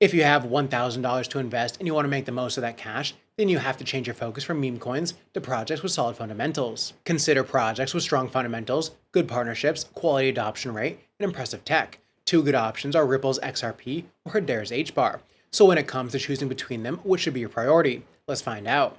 If you have $1,000 to invest and you want to make the most of that cash, then you have to change your focus from meme coins to projects with solid fundamentals. Consider projects with strong fundamentals, good partnerships, quality adoption rate, and impressive tech. Two good options are Ripple's XRP or Hedera's HBAR. So when it comes to choosing between them, which should be your priority? Let's find out.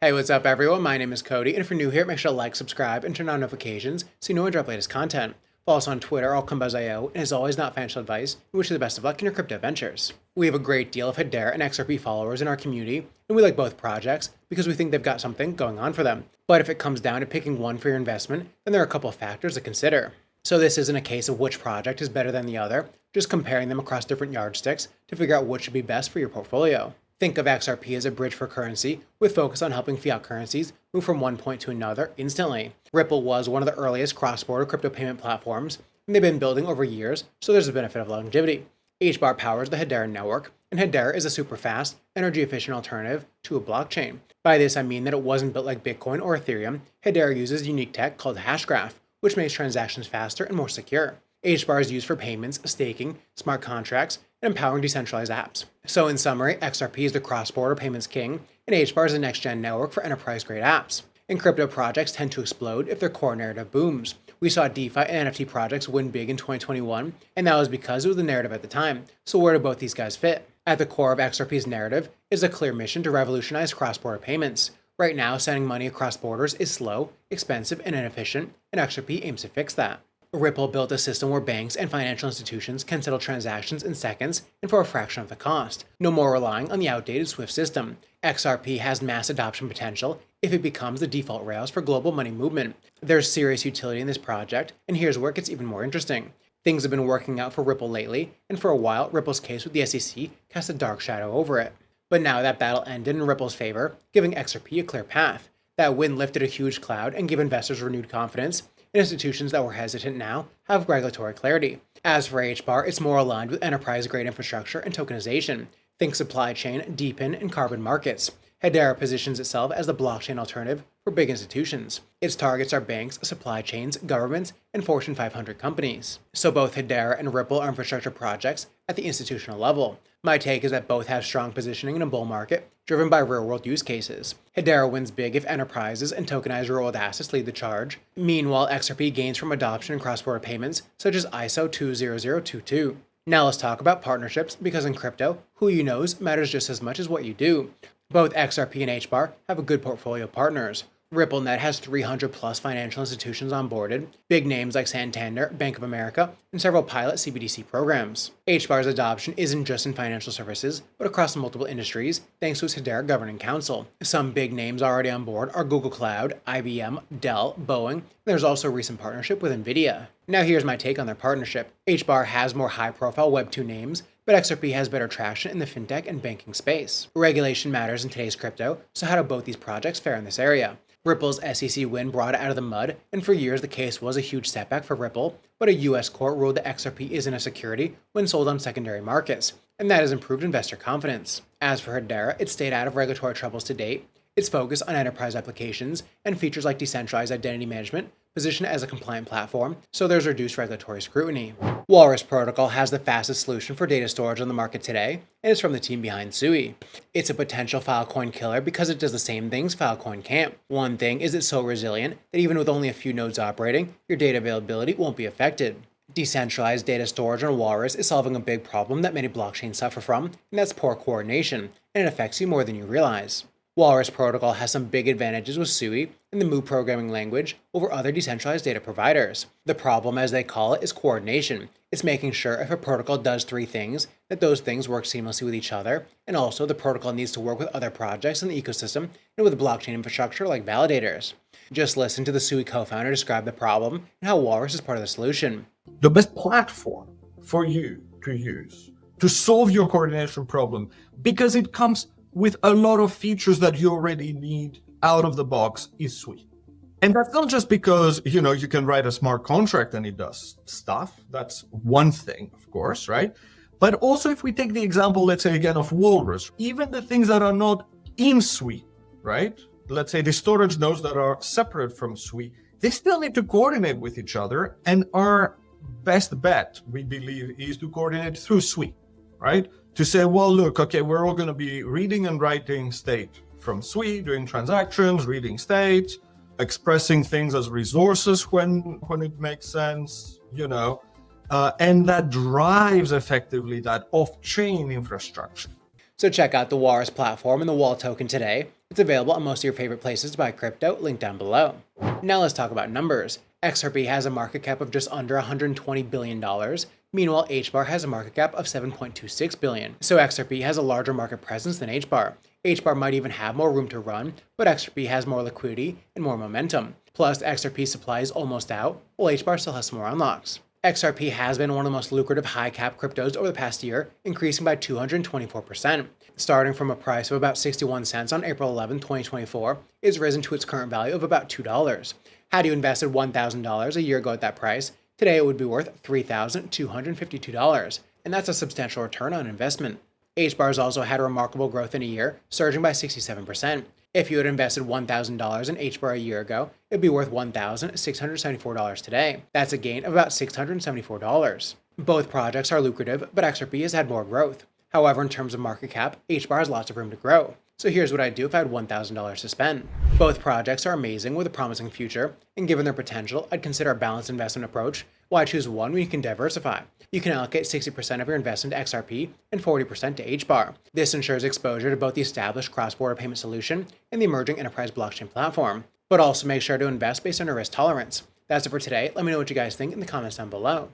Hey, what's up everyone? My name is Cody, and if you're new here, make sure to like, subscribe, and turn on notifications so you know when I drop latest content. Follow us on Twitter, Altcoin Buzz, and as always, not financial advice, and wish you the best of luck in your crypto ventures. We have a great deal of Hedera and XRP followers in our community, and we like both projects because we think they've got something going on for them. But if it comes down to picking one for your investment, then there are a couple of factors to consider. So this isn't a case of which project is better than the other, just comparing them across different yardsticks to figure out what should be best for your portfolio. Think of XRP as a bridge for currency, with focus on helping fiat currencies move from one point to another instantly. Ripple was one of the earliest cross-border crypto payment platforms, and they've been building over years, so there's a benefit of longevity. HBAR powers the Hedera network, and Hedera is a super fast, energy-efficient alternative to a blockchain. By this I mean that it wasn't built like Bitcoin or Ethereum. Hedera uses unique tech called Hashgraph, which makes transactions faster and more secure. HBAR is used for payments, staking, smart contracts, and empowering decentralized apps. So in summary, XRP is the cross-border payments king, and HBAR is the next-gen network for enterprise-grade apps. And crypto projects tend to explode if their core narrative booms. We saw DeFi and NFT projects win big in 2021, and that was because it was the narrative at the time. So where do both these guys fit? At the core of XRP's narrative is a clear mission to revolutionize cross-border payments. Right now, sending money across borders is slow, expensive, and inefficient, and XRP aims to fix that. Ripple built a system where banks and financial institutions can settle transactions in seconds and for a fraction of the cost. No more relying on the outdated SWIFT system. XRP has mass adoption potential if it becomes the default rails for global money movement. There's serious utility in this project, and here's where it gets even more interesting. Things have been working out for Ripple lately, and for a while, Ripple's case with the SEC cast a dark shadow over it. But now that battle ended in Ripple's favor, giving XRP a clear path. That win lifted a huge cloud and gave investors renewed confidence. Institutions that were hesitant now have regulatory clarity. As for HBAR, it's more aligned with enterprise-grade infrastructure and tokenization. Think supply chain, DePIN, and carbon markets. Hedera positions itself as the blockchain alternative for big institutions. Its targets are banks, supply chains, governments, and Fortune 500 companies. So both Hedera and Ripple are infrastructure projects at the institutional level. My take is that both have strong positioning in a bull market, driven by real-world use cases. Hedera wins big if enterprises and tokenized real-world assets lead the charge. Meanwhile, XRP gains from adoption in cross-border payments, such as ISO 20022. Now let's talk about partnerships, because in crypto, who you know matters just as much as what you do. Both XRP and HBAR have a good portfolio of partners. RippleNet has 300 plus financial institutions onboarded, big names like Santander, Bank of America, and several pilot CBDC programs. HBAR's adoption isn't just in financial services, but across multiple industries, thanks to its Hedera Governing Council. Some big names already on board are Google Cloud, IBM, Dell, Boeing, and there's also a recent partnership with NVIDIA. Now here's my take on their partnership. HBAR has more high-profile Web2 names, but XRP has better traction in the fintech and banking space. Regulation matters in today's crypto, so how do both these projects fare in this area? Ripple's SEC win brought it out of the mud, and for years the case was a huge setback for Ripple, but a US court ruled that XRP isn't a security when sold on secondary markets, and that has improved investor confidence. As for Hedera, it stayed out of regulatory troubles to date. Its focus on enterprise applications and features like decentralized identity management position it as a compliant platform, so there's reduced regulatory scrutiny. Walrus protocol has the fastest solution for data storage on the market today, and it's from the team behind Sui. It's a potential Filecoin killer because it does the same things Filecoin can't. One thing is it's so resilient that even with only a few nodes operating, your data availability won't be affected. Decentralized data storage on Walrus is solving a big problem that many blockchains suffer from, and that's poor coordination, and it affects you more than you realize. Walrus protocol has some big advantages with Sui and the Mu programming language over other decentralized data providers. The problem, as they call it, is coordination. It's making sure if a protocol does three things, that those things work seamlessly with each other, and also the protocol needs to work with other projects in the ecosystem and with blockchain infrastructure like validators. Just listen to the Sui co-founder describe the problem and how Walrus is part of the solution. The best platform for you to use to solve your coordination problem, because it comes with a lot of features that you already need out of the box, is Sui. And that's not just because, you can write a smart contract and it does stuff. That's one thing, of course, right? But also if we take the example, let's say again, of Walrus, even the things that are not in Sui, right? Let's say the storage nodes that are separate from Sui they still need to coordinate with each other. And our best bet, we believe, is to coordinate through Sui, right? To say, well, look, okay, we're all going to be reading and writing state from Sui, doing transactions, reading state, expressing things as resources when it makes sense, and that drives effectively that off-chain infrastructure. So check out the Walrus platform and the Wall token today. It's available on most of your favorite places to buy crypto, linked down below. Now let's talk about numbers. XRP has a market cap of just under $120 billion. Meanwhile, HBAR has a market cap of $7.26 billion. So XRP has a larger market presence than HBAR. HBAR might even have more room to run, but XRP has more liquidity and more momentum. Plus, XRP's supply is almost out, while HBAR still has some more unlocks. XRP has been one of the most lucrative high-cap cryptos over the past year, increasing by 224%. Starting from a price of about 61 cents on April 11, 2024, it's risen to its current value of about $2. Had you invested $1,000 a year ago at that price, today it would be worth $3,252, and that's a substantial return on investment. HBAR has also had a remarkable growth in a year, surging by 67%. If you had invested $1,000 in HBAR a year ago, it would be worth $1,674 today. That's a gain of about $674. Both projects are lucrative, but XRP has had more growth. However, in terms of market cap, HBAR has lots of room to grow. So here's what I'd do if I had $1,000 to spend. Both projects are amazing with a promising future, and given their potential, I'd consider a balanced investment approach. Why choose one when you can diversify? You can allocate 60% of your investment to XRP and 40% to HBAR. This ensures exposure to both the established cross-border payment solution and the emerging enterprise blockchain platform. But also make sure to invest based on your risk tolerance. That's it for today. Let me know what you guys think in the comments down below.